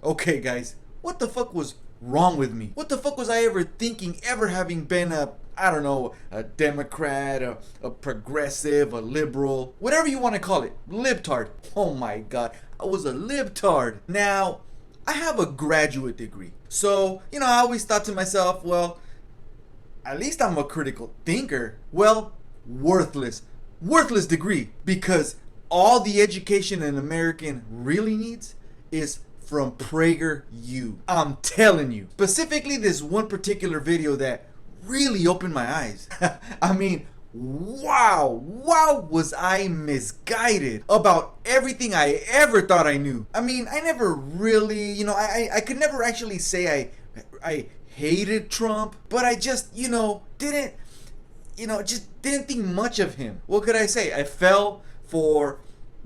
Okay, guys, what the fuck was wrong with me? What the fuck was I ever thinking, ever having been I don't know, a Democrat, a progressive, a liberal, whatever you want to call it, libtard. Oh my god, I was a libtard. Now, I have a graduate degree. So, I always thought to myself, well, at least I'm a critical thinker. Well, worthless. Worthless degree. Because all the education an American really needs is from Prager U. I'm telling you. Specifically this one particular video that really opened my eyes. I mean, wow was I misguided about everything I ever thought I knew. I mean, I never really, I could never actually say I hated Trump, but I just, didn't think much of him. What could I say? I fell for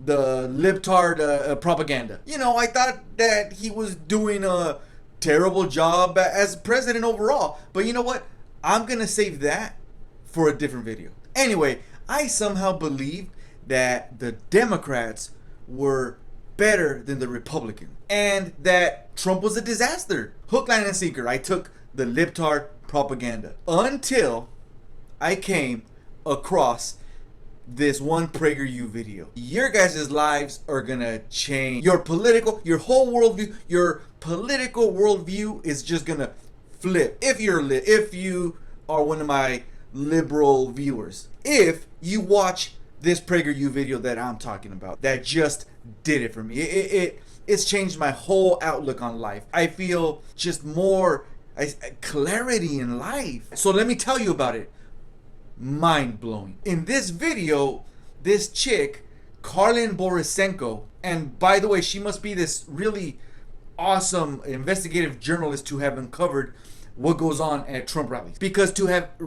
the libtard propaganda. I thought that he was doing a terrible job as president overall. But you know what? I'm gonna save that for a different video. Anyway, I somehow believed that the Democrats were better than the Republicans and that Trump was a disaster. Hook, line, and sinker. I took the libtard propaganda until I came across this one PragerU video. Your guys' lives are gonna change. Your whole worldview, your political worldview is just gonna flip. If you are one of my liberal viewers, if you watch this PragerU video that I'm talking about, that just did it for me. It's changed my whole outlook on life. I feel just more clarity in life. So let me tell you about it. Mind-blowing. In this video, this chick, Karlin Borisenko, and by the way, she must be this really awesome investigative journalist to have uncovered what goes on at Trump rallies. Because to have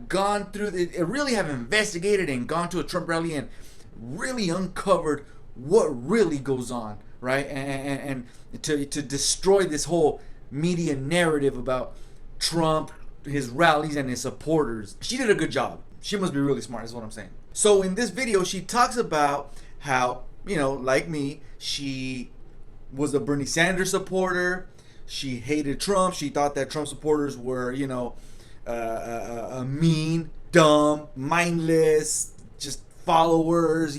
gone through really have investigated and gone to a Trump rally and really uncovered what really goes on, right? And to destroy this whole media narrative about Trump, his rallies, and his supporters. She did a good job. She must be really smart, is what I'm saying. So in this video, she talks about how, like me, she was a Bernie Sanders supporter. She hated Trump. She thought that Trump supporters were, mean, dumb, mindless, just followers,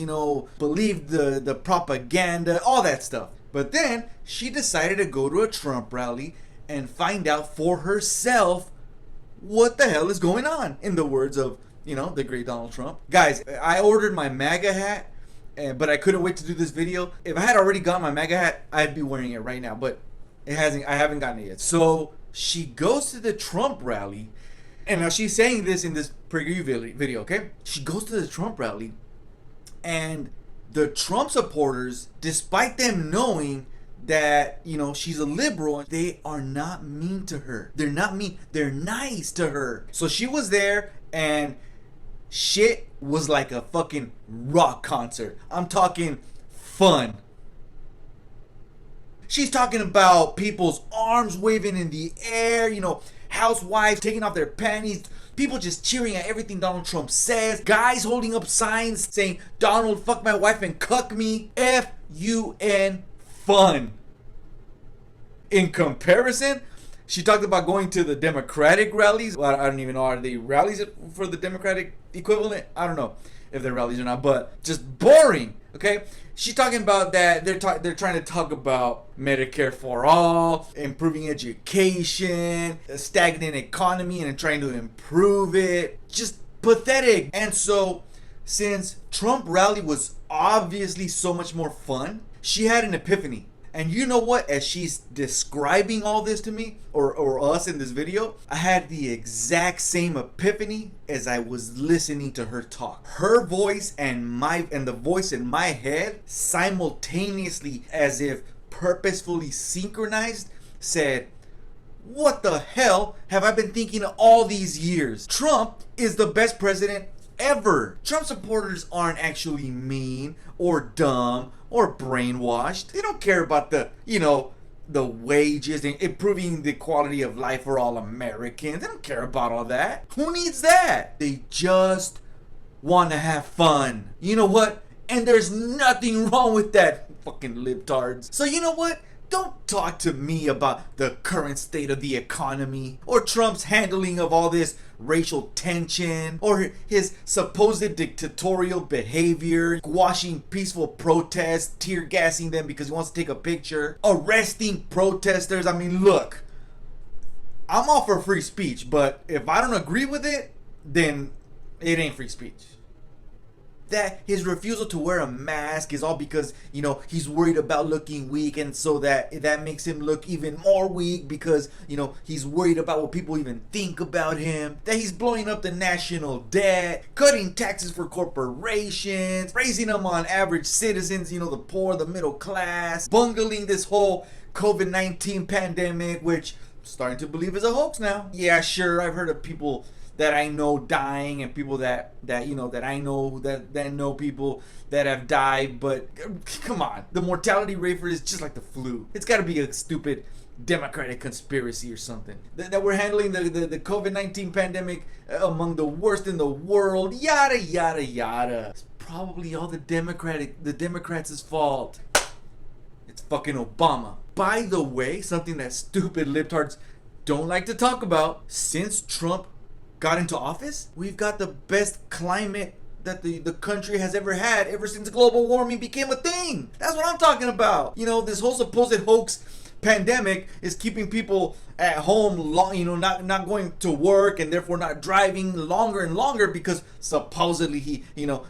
believed the propaganda, all that stuff. But then she decided to go to a Trump rally and find out for herself what the hell is going on, in the words of, the great Donald Trump. Guys, I ordered my MAGA hat, but I couldn't wait to do this video. If I had already got my MAGA hat, I'd be wearing it right now, but I haven't gotten it yet. So she goes to the Trump rally, and now she's saying this in this PragerU video, okay? She goes to the Trump rally, and the Trump supporters, despite them knowing that, she's a liberal, they are not mean to her. They're not mean. They're nice to her. So she was there, and shit was like a fucking rock concert. I'm talking fun. She's talking about people's arms waving in the air, housewives taking off their panties, people just cheering at everything Donald Trump says, guys holding up signs saying, "Donald, fuck my wife and cuck me." F-U-N, fun. In comparison, she talked about going to the Democratic rallies. Well, I don't even know, are they rallies for the Democratic equivalent? I don't know if they're rallies or not, but just boring, okay? She's talking about that they're trying to talk about Medicare for all, improving education, a stagnant economy, and trying to improve it. Just pathetic. And so, since Trump rally was obviously so much more fun, she had an epiphany. And you know what? As she's describing all this to me, or us in this video, I had the exact same epiphany as I was listening to her talk. Her voice and the voice in my head simultaneously, as if purposefully synchronized, said, "What the hell have I been thinking all these years? Trump is the best president ever." Trump supporters aren't actually mean or dumb or brainwashed. They don't care about the wages and improving the quality of life for all Americans. They don't care about all that. Who needs that? They just want to have fun. You know what? And there's nothing wrong with that, fucking libtards. So you know what? Don't talk to me about the current state of the economy, or Trump's handling of all this racial tension, or his supposed dictatorial behavior, squashing peaceful protests, tear gassing them because he wants to take a picture, arresting protesters. I mean, look, I'm all for free speech, but if I don't agree with it, then it ain't free speech. That his refusal to wear a mask is all because, he's worried about looking weak, and so that makes him look even more weak because, he's worried about what people even think about him. That he's blowing up the national debt, cutting taxes for corporations, raising them on average citizens, the poor, the middle class, bungling this whole COVID-19 pandemic, which I'm starting to believe is a hoax now. Yeah, sure, I've heard of people that I know dying, and people that I know that know people that have died, but come on, the mortality rate for it is just like the flu. It's got to be a stupid Democratic conspiracy or something. That we're handling the COVID-19 pandemic among the worst in the world, yada yada yada. It's probably all the Democrats' fault. It's fucking Obama. By the way, something that stupid libtards don't like to talk about, since Trump got into office, we've got the best climate that the country has ever had ever since global warming became a thing. That's what I'm talking about. This whole supposed hoax pandemic is keeping people at home long, not going to work, and therefore not driving longer and longer because supposedly he,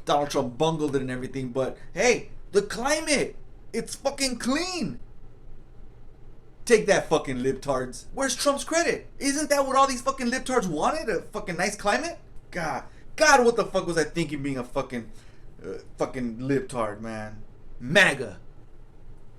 Donald Trump bungled it and everything. But hey, the climate, it's fucking clean. Take that, fucking libtards. Where's Trump's credit? Isn't that what all these fucking libtards wanted? A fucking nice climate? God, what the fuck was I thinking being a fucking libtard, man? MAGA.